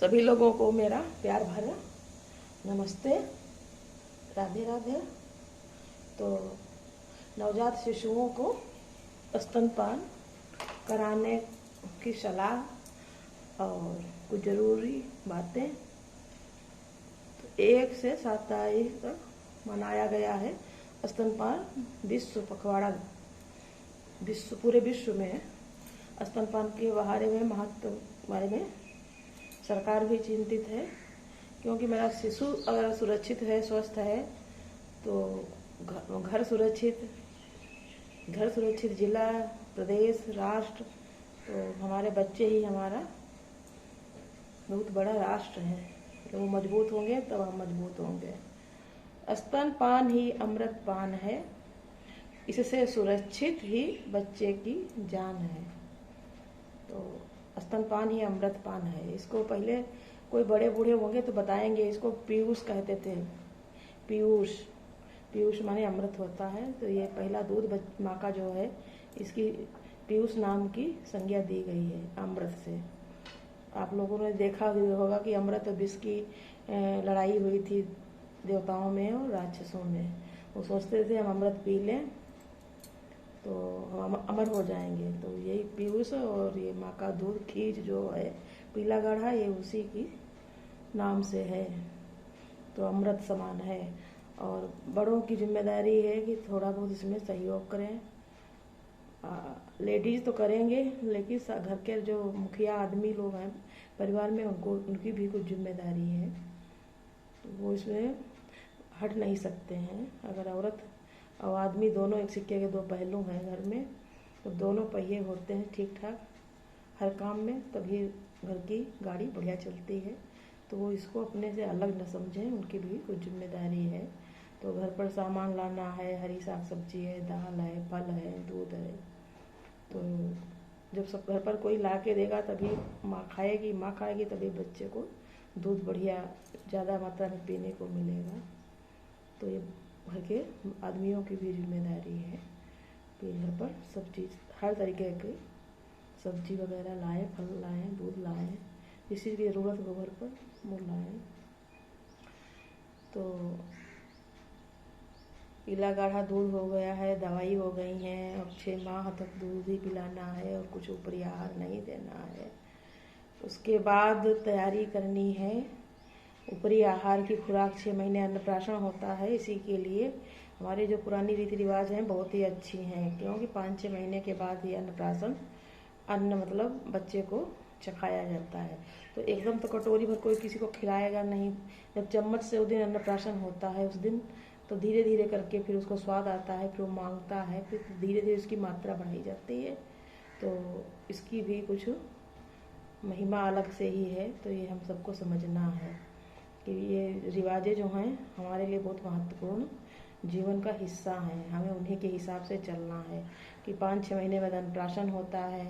सभी लोगों को मेरा प्यार भरा नमस्ते, राधे राधे। तो नवजात शिशुओं को स्तनपान कराने की सलाह और कुछ ज़रूरी बातें। तो 1 से 7 तारीख तक मनाया गया है स्तनपान विश्व पखवाड़ा। पूरे विश्व में स्तनपान के बारे में महत्व बारे में सरकार भी चिंतित है, क्योंकि मेरा शिशु अगर सुरक्षित है, स्वस्थ है, तो घर सुरक्षित, जिला, प्रदेश, राष्ट्र, तो हमारे बच्चे ही हमारा बहुत बड़ा राष्ट्र है। जब वो मजबूत होंगे तब हम मजबूत होंगे। स्तनपान ही अमृत पान है, इससे सुरक्षित ही बच्चे की जान है। तो स्तनपान ही अमृत पान है। इसको पहले कोई बड़े बूढ़े होंगे तो बताएंगे, इसको पीयूष कहते थे। पीयूष माने अमृत होता है। तो ये पहला दूध माँ का जो है, इसकी पीयूष नाम की संज्ञा दी गई है अमृत से। आप लोगों ने देखा होगा कि अमृत और विष की लड़ाई हुई थी देवताओं में और राक्षसों में। वो सोचते थे हम अमृत पी लें तो हम अमर हो जाएंगे। तो यही पीयूष और ये माँ का दूध, खीर जो है पीला गाढ़ा, ये उसी की नाम से है। तो अमृत समान है। और बड़ों की जिम्मेदारी है कि थोड़ा बहुत इसमें सहयोग करें। लेडीज तो करेंगे, लेकिन घर के जो मुखिया आदमी लोग हैं परिवार में, उनकी भी कुछ जिम्मेदारी है। तो वो इसमें हट नहीं सकते हैं। अगर औरत और आदमी दोनों एक सिक्के के दो पहलू हैं घर में, तो दोनों पहिए होते हैं ठीक ठाक हर काम में, तभी घर की गाड़ी बढ़िया चलती है। तो वो इसको अपने से अलग न समझें, उनकी भी कुछ जिम्मेदारी है। तो घर पर सामान लाना है, हरी साग सब्जी है, दाल है, फल है, दूध है। तो जब सब घर पर कोई ला के देगा तभी माँ खाएगी तभी बच्चे को दूध बढ़िया ज़्यादा मात्रा में पीने को मिलेगा। तो ये घर के आदमियों की भी जिम्मेदारी है कि घर पर सब चीज़, हर तरीके की सब्जी वगैरह लाएं, फल लाएं, दूध लाएं, जिस चीज़ की ज़रूरत हो घर पर वो लाएं। तो पीला गाढ़ा दूध हो गया है, दवाई हो गई है। अब 6 माह तक दूध ही पिलाना है और कुछ ऊपरी आहार नहीं देना है। उसके बाद तैयारी करनी है ऊपरी आहार की खुराक। 6 महीने अन्नप्राशन होता है। इसी के लिए हमारे जो पुरानी रीति रिवाज हैं बहुत ही अच्छी हैं, क्योंकि 5-6 महीने के बाद ही अन्नप्राशन, अन्न मतलब बच्चे को चखाया जाता है। तो एकदम तो कटोरी भर कोई किसी को खिलाएगा नहीं। जब चम्मच से उस दिन अन्नप्राशन होता है, उस दिन तो धीरे धीरे करके फिर उसको स्वाद आता है, फिर वो मांगता है, फिर धीरे धीरे उसकी मात्रा बढ़ाई जाती है। तो इसकी भी कुछ महिमा अलग से ही है। तो ये हम सबको समझना है कि ये रिवाजें जो हैं हमारे लिए बहुत महत्वपूर्ण जीवन का हिस्सा हैं। हमें उन्हीं के हिसाब से चलना है कि 5-6 महीने बाद अन्नप्राशन होता है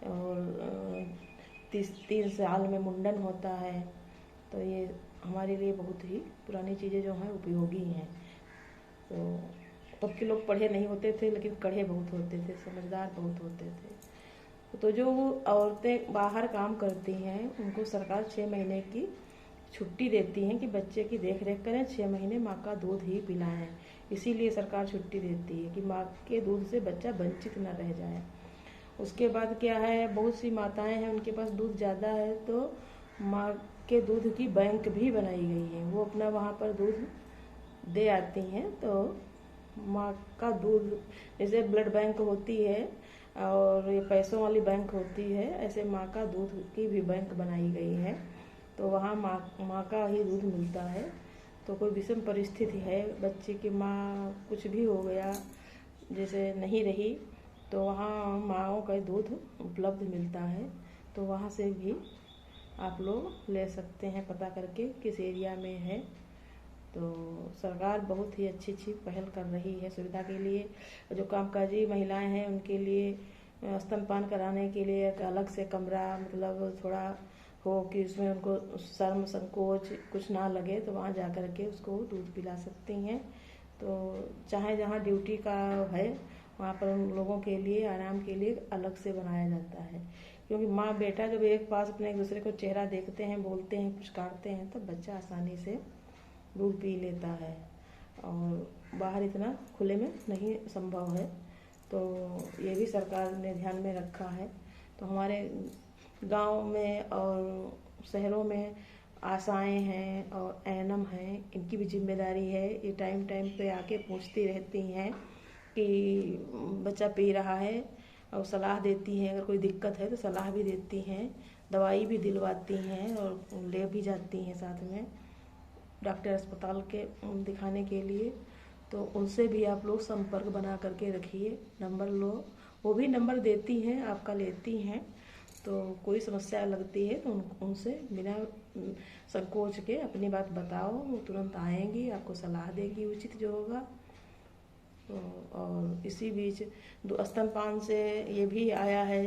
और 3 साल में मुंडन होता है। तो ये हमारे लिए बहुत ही पुरानी चीज़ें जो हैं उपयोगी हैं। तो तब के लोग पढ़े नहीं होते थे, लेकिन कढ़े बहुत होते थे, समझदार बहुत होते थे। तो जो औरतें बाहर काम करती हैं उनको सरकार 6 महीने की छुट्टी देती हैं कि बच्चे की देख रेख करें, 6 महीने माँ का दूध ही पिलाएं। इसीलिए सरकार छुट्टी देती है कि माँ के दूध से बच्चा वंचित न रह जाए। उसके बाद क्या है, बहुत सी माताएं हैं उनके पास दूध ज़्यादा है, तो माँ के दूध की बैंक भी बनाई गई है। वो अपना वहाँ पर दूध दे आती हैं। तो माँ का दूध, जैसे ब्लड बैंक होती है और ये पैसों वाली बैंक होती है, ऐसे माँ का दूध की भी बैंक बनाई गई है। तो वहाँ माँ का ही दूध मिलता है। तो कोई विषम परिस्थिति है, बच्चे की माँ कुछ भी हो गया, जैसे नहीं रही, तो वहाँ माँओं का दूध उपलब्ध मिलता है। तो वहाँ से भी आप लोग ले सकते हैं पता करके किस एरिया में है। तो सरकार बहुत ही अच्छी पहल कर रही है सुविधा के लिए। जो कामकाजी महिलाएं हैं उनके लिए स्तनपान कराने के लिए एक अलग से कमरा, मतलब थोड़ा हो कि उसमें उनको शर्म संकोच कुछ ना लगे, तो वहाँ जा कर के उसको दूध पिला सकती हैं। तो चाहे जहाँ ड्यूटी का है वहाँ पर उन लोगों के लिए आराम के लिए अलग से बनाया जाता है क्योंकि माँ बेटा जब एक पास अपने एक दूसरे को चेहरा देखते हैं, बोलते हैं, कुछ काटते हैं, तब बच्चा आसानी से दूध पी लेता है। और बाहर इतना खुले में नहीं संभव है, तो ये भी सरकार ने ध्यान में रखा है। तो हमारे गांव में और शहरों में आशाएं हैं और एएनएम हैं, इनकी भी जिम्मेदारी है। ये टाइम टाइम पे आके पूछती रहती हैं कि बच्चा पी रहा है, और सलाह देती हैं। अगर कोई दिक्कत है तो सलाह भी देती हैं, दवाई भी दिलवाती हैं और ले भी जाती हैं साथ में डॉक्टर अस्पताल के दिखाने के लिए। तो उनसे भी आप लोग संपर्क बना करके रखिए, नंबर लो, वो भी नंबर देती हैं, आपका लेती हैं। तो कोई समस्या लगती है तो उनसे बिना संकोच के अपनी बात बताओ, वो तुरंत आएंगी, आपको सलाह देगी उचित जो होगा। और इसी बीच स्तनपान से ये भी आया है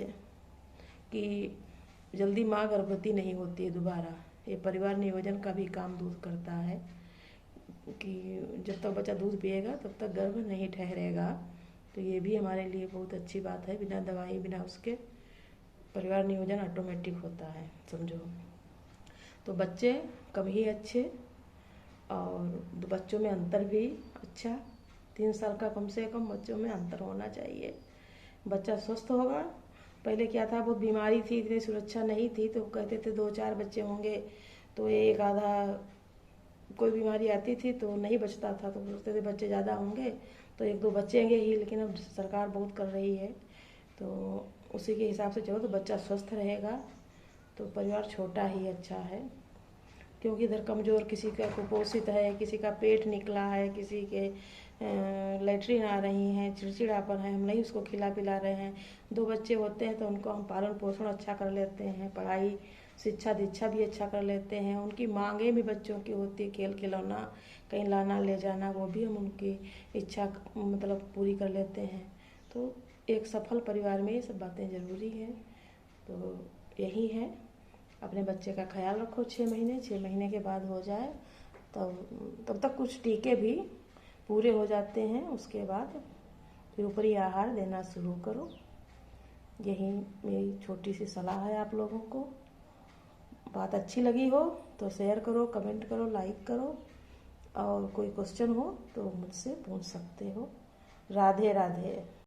कि जल्दी माँ गर्भवती नहीं होती है दोबारा। ये परिवार नियोजन का भी काम दूध करता है कि जब तक बच्चा दूध पिएगा तब तक गर्भ नहीं ठहरेगा। तो ये भी हमारे लिए बहुत अच्छी बात है, बिना दवाई बिना उसके परिवार नियोजन ऑटोमेटिक होता है, समझो। तो बच्चे कभी अच्छे, और बच्चों में अंतर भी अच्छा, 3 साल का कम से कम बच्चों में अंतर होना चाहिए। बच्चा स्वस्थ होगा। पहले क्या था, बहुत बीमारी थी, इतनी सुरक्षा नहीं थी, तो कहते थे 2-4 बच्चे होंगे तो एक आधा कोई बीमारी आती थी तो नहीं बचता था, तो सोचते थे बच्चे ज़्यादा होंगे तो 1-2 बचेंगे ही। लेकिन अब सरकार बहुत कर रही है, तो उसी के हिसाब से चलो तो बच्चा स्वस्थ रहेगा, तो परिवार छोटा ही अच्छा है। क्योंकि इधर कमज़ोर, किसी का कुपोषित है, किसी का पेट निकला है, किसी के लेटरिन आ रही हैं, चिड़चिड़ापन है, हम नहीं उसको खिला पिला रहे हैं। 2 बच्चे होते हैं तो उनको हम पालन पोषण अच्छा कर लेते हैं, पढ़ाई शिक्षा दीक्षा भी अच्छा कर लेते हैं। उनकी मांगें भी बच्चों की होती है, खेल खिलौना कहीं लाना ले जाना, वो भी हम उनकी इच्छा मतलब पूरी कर लेते हैं। तो एक सफल परिवार में ये सब बातें ज़रूरी हैं। तो यही है, अपने बच्चे का ख्याल रखो 6 महीने, 6 महीने के बाद हो जाए तब तक कुछ टीके भी पूरे हो जाते हैं, उसके बाद फिर ऊपरी आहार देना शुरू करो। यही मेरी छोटी सी सलाह है आप लोगों को। बात अच्छी लगी हो तो शेयर करो, कमेंट करो, लाइक करो, और कोई क्वेश्चन हो तो मुझसे पूछ सकते हो। राधे राधे।